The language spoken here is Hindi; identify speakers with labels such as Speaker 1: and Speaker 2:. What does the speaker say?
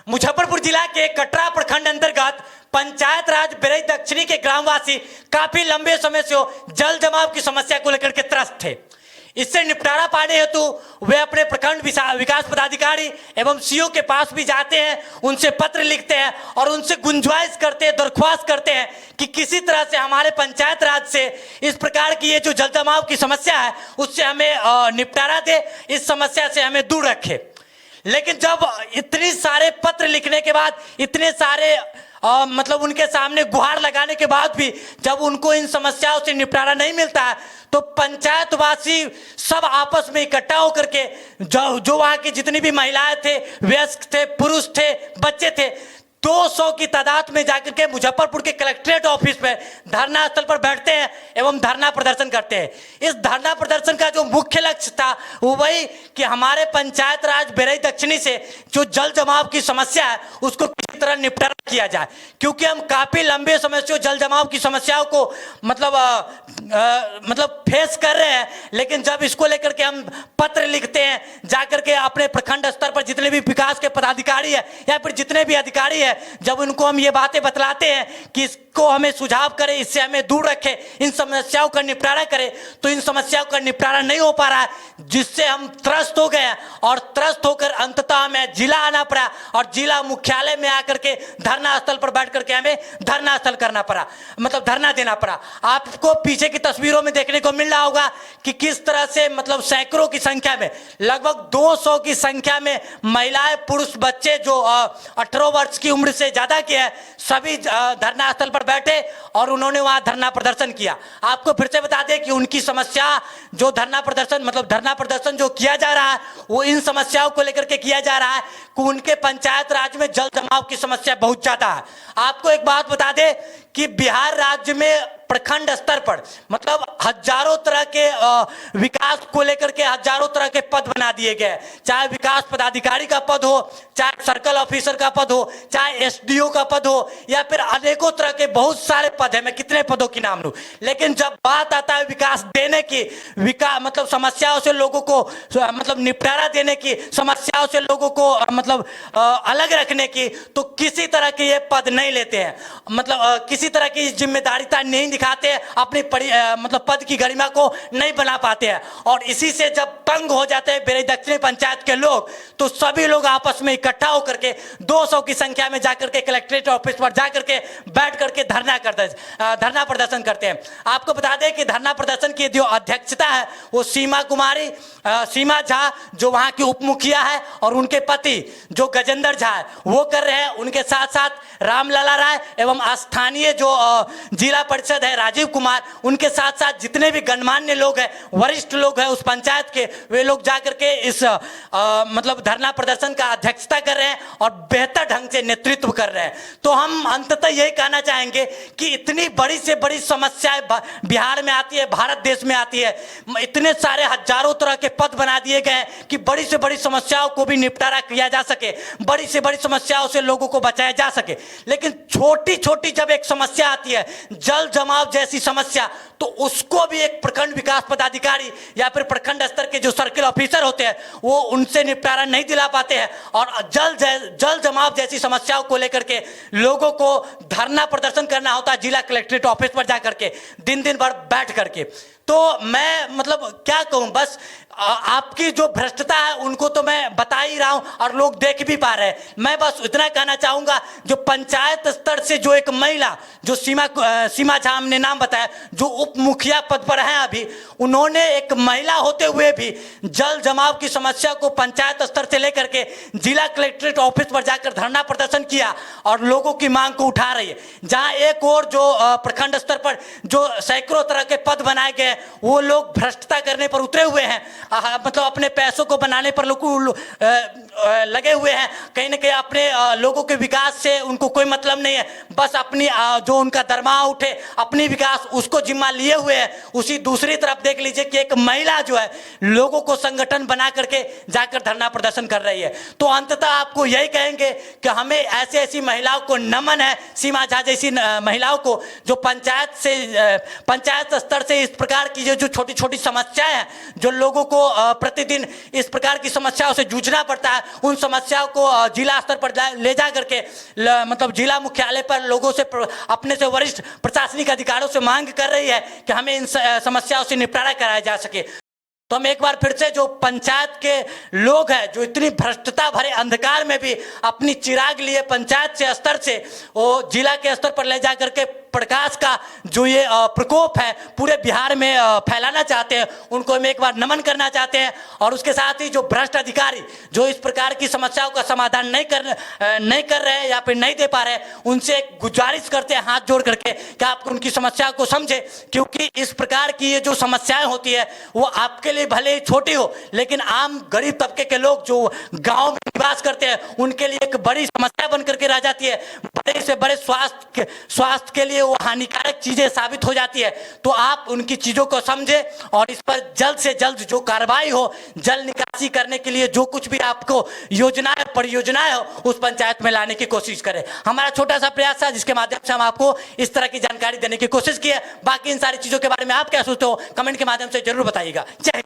Speaker 1: मुजफ्फरपुर जिला के कटरा प्रखंड अंतर्गत पंचायत राज बेरई दक्षिणी के ग्रामवासी काफी लंबे समय से जल जमाव की समस्या को लेकर के त्रस्त थे। इससे निपटारा पाने हेतु वे अपने प्रखंड विकास पदाधिकारी एवं सीओ के पास भी जाते हैं, उनसे पत्र लिखते हैं और उनसे गुंजाइश करते हैं, दरख्वास्त करते हैं कि किसी तरह से हमारे पंचायत राज से इस प्रकार की ये जो जल जमाव की समस्या है उससे हमें निपटारा दे, इस समस्या से हमें दूर रखे। लेकिन जब इतने सारे पत्र लिखने के बाद, इतने सारे मतलब उनके सामने गुहार लगाने के बाद भी जब उनको इन समस्याओं से निपटारा नहीं मिलता है तो पंचायतवासी सब आपस में इकट्ठा होकर के जो वहाँ की जितनी भी महिलाएं थे, वयस्क थे, पुरुष थे, बच्चे थे, 200 की तादाद में जाकर के मुजफ्फरपुर के कलेक्ट्रेट ऑफिस में धरना स्थल पर बैठते हैं एवं धरना प्रदर्शन करते हैं। इस धरना प्रदर्शन का जो मुख्य लक्ष्य था वो वही कि हमारे पंचायत राज बेरई दक्षिणी से जो जल जमाव की समस्या है उसको किसी तरह निपटारा किया जाए, क्योंकि हम काफी लंबे समय से जल जमाव की समस्याओं को मतलब फेस कर रहे हैं। लेकिन जब इसको लेकर के हम पत्र लिखते हैं, जाकर के अपने प्रखंड स्तर पर जितने भी विकास के पदाधिकारी है या फिर जितने भी अधिकारी है, जब उनको हम ये बातें बतलाते हैं कि इसको हमें सुझाव करें, इससे हमें दूर रखें, इन समस्याओं का निपटारा करें, तो इन समस्याओं का निपटारा नहीं हो पा रहा है, जिससे हम त्रस्त हो गए और त्रस्त होकर अंततः हमें जिला आना पड़ा और जिला मुख्यालय में आकर के धरना स्थल पर बैठ करके हमें धरना स्थल करना पड़ा, मतलब धरना देना पड़ा। आपको पीछे की तस्वीरों में देखने को मिल रहा होगा कि किस तरह से मतलब सैकड़ों की संख्या में, लगभग 200 की संख्या में महिलाएं, पुरुष, बच्चे जो 18 वर्ष की उम्र से ज्यादा के हैं, सभी धरना स्थल पर बैठे और उन्होंने वहां धरना प्रदर्शन किया। आपको फिर से बता दें कि उनकी समस्या जो धरना प्रदर्शन जो किया जा रहा है वो इन समस्याओं को लेकर के किया जा रहा है कि उनके पंचायत राज में जल जमाव की समस्या बहुत ज्यादा है। आपको एक बात बता दें कि बिहार राज्य में प्रखंड स्तर पर मतलब हजारों तरह के विकास को लेकर के हजारों तरह के पद बना दिए गए, चाहे विकास पदाधिकारी का पद हो, चाहे सर्कल ऑफिसर का पद हो, चाहे एसडीओ का पद हो, या फिर अनेकों तरह के बहुत सारे पद है। मैं कितने पदों की नाम लूं, लेकिन जब बात आता है विकास देने की, मतलब समस्याओं से लोगों को मतलब निपटारा देने की, समस्याओं से लोगों को मतलब अलग रखने की, तो किसी तरह के ये पद नहीं लेते हैं, मतलब किसी तरह की जिम्मेदारीता नहीं दिखाते हैं, अपनी मतलब पद की गरिमा को नहीं बना पाते हैं। और इसी से जब तंग हो जाते हैं बेरई दक्षिणी पंचायत के लोग, तो सभी लोग आपस में इकट्ठा होकर के 200 की संख्या में जाकर के कलेक्ट्रेट ऑफिस पर जाकर के बैठ करके धरना प्रदर्शन करते हैं। आपको बता दें कि धरना प्रदर्शन की जो अध्यक्षता है वो सीमा झा जो वहां की उप मुखिया है और उनके पति जो गजेंद्र झा है वो कर रहे हैं। उनके साथ साथ रामलला राय एवं स्थानीय जो जिला परिषद है राजीव कुमार, उनके साथ साथ जितने भी गणमान्य लोग हैं, वरिष्ठ लोग हैं उस पंचायत के, वे लोग जाकर के इस मतलब धरना प्रदर्शन का अध्यक्षता कर रहे हैं और बेहतर ढंग से नेतृत्व कर रहे हैं। तो हम अंततः यही कहना चाहेंगे कि इतनी बड़ी से बड़ी समस्याएं बिहार में आती है, भारत देश में आती है, इतने सारे हजारों तरह के पद बना दिए गए हैं कि बड़ी से बड़ी समस्याओं को भी निपटारा किया जा सके, बड़ी से बड़ी समस्याओं से लोगों को बचाया जा सके। लेकिन छोटी छोटी जब एक समस्या आती है, जल जमाव जैसी समस्या, तो उसको भी एक प्रखंड विकास पदाधिकारी या फिर प्रखंड स्तर के जो सर्किल ऑफिसर होते हैं वो उनसे निपटारा नहीं दिला पाते हैं। और जल जमाव जैसी समस्याओं को लेकर के लोगों को धरना प्रदर्शन करना होता है जिला कलेक्ट्रेट ऑफिस पर जाकर के दिन भर बैठ करके। तो मैं मतलब क्या कहूं, बस आपकी जो भ्रष्टता है उनको तो मैं बता ही रहा हूं और लोग देख भी पा रहे हैं। मैं बस इतना कहना चाहूंगा, जो पंचायत स्तर से जो एक महिला जो सीमा झा हमने नाम बताया, जो उप मुखिया पद पर हैं अभी, उन्होंने एक महिला होते हुए भी जल जमाव की समस्या को पंचायत स्तर से लेकर के जिला कलेक्ट्रेट ऑफिस पर जाकर धरना प्रदर्शन किया और लोगों की मांग को उठा रही है। जहां एक और जो प्रखंड स्तर पर जो सैकड़ों तरह के पद बनाए गए वो लोग भ्रष्टता करने पर उतरे हुए हैं, मतलब अपने पैसों को बनाने पर लोग लगे हुए हैं। कहीं ना कहीं अपने लोगों के विकास से उनको कोई मतलब नहीं है, बस अपनी जो उनका दरमाहा उठे, अपनी विकास उसको जिम्मा लिए हुए हैं। उसी दूसरी तरफ देख लीजिए कि एक महिला जो है लोगों को संगठन बना करके जाकर धरना प्रदर्शन कर रही है। तो अंततः आपको यही कहेंगे कि हमें ऐसी महिलाओं को नमन है, सीमा झा जैसी महिलाओं को, जो पंचायत स्तर से इस प्रकार की जो छोटी छोटी समस्याएं हैं जो लोगों को प्रतिदिन इस प्रकार की समस्याओं से जूझना पड़ता है, उन समस्याओं को जिला स्तर पर ले जा करके मतलब जिला मुख्यालय पर लोगों से अपने से वरिष्ठ प्रशासनिक अधिकारियों से मांग कर रही है कि हमें इन समस्याओं से निपटारा कराया जा सके। तो हम एक बार फिर से जो पंचायत के लोग हैं, जो इतनी भ्रष्टता भरे अंधकार में भी अपनी चिराग लिए पंचायत से स्तर से वो जिला के स्तर पर ले जा करके प्रकाश का जो ये प्रकोप है पूरे बिहार में फैलाना चाहते हैं, उनको हम एक बार नमन करना चाहते हैं। और उसके साथ ही जो भ्रष्ट अधिकारी जो इस प्रकार की समस्याओं का समाधान नहीं कर रहे हैं या फिर नहीं दे पा रहे हैं, उनसे गुजारिश करते हैं हाथ जोड़ करके कि आप उनकी समस्या को समझे, क्योंकि इस प्रकार की ये जो समस्याएं होती है वो आपके लिए भले ही छोटी हो, लेकिन आम गरीब तबके के लोग जो गाँव में निवास करते हैं उनके लिए एक बड़ी समस्या बन करके रह जाती है। बड़े से बड़े स्वास्थ्य के लिए वो हानिकारक चीजें साबित हो जाती है। तो आप उनकी चीजों को समझे और इस पर जल्द से जल्द जो कार्रवाई हो, जल निकासी करने के लिए जो कुछ भी आपको योजनाएं परियोजनाएं हो उस पंचायत में लाने की कोशिश करें। हमारा छोटा सा प्रयास था जिसके माध्यम से हम आपको इस तरह की जानकारी देने की कोशिश की है। बाकी इन सारी चीजों के बारे में आप क्या सोचते हो कमेंट के माध्यम से जरूर बताइएगा। जय हिंद।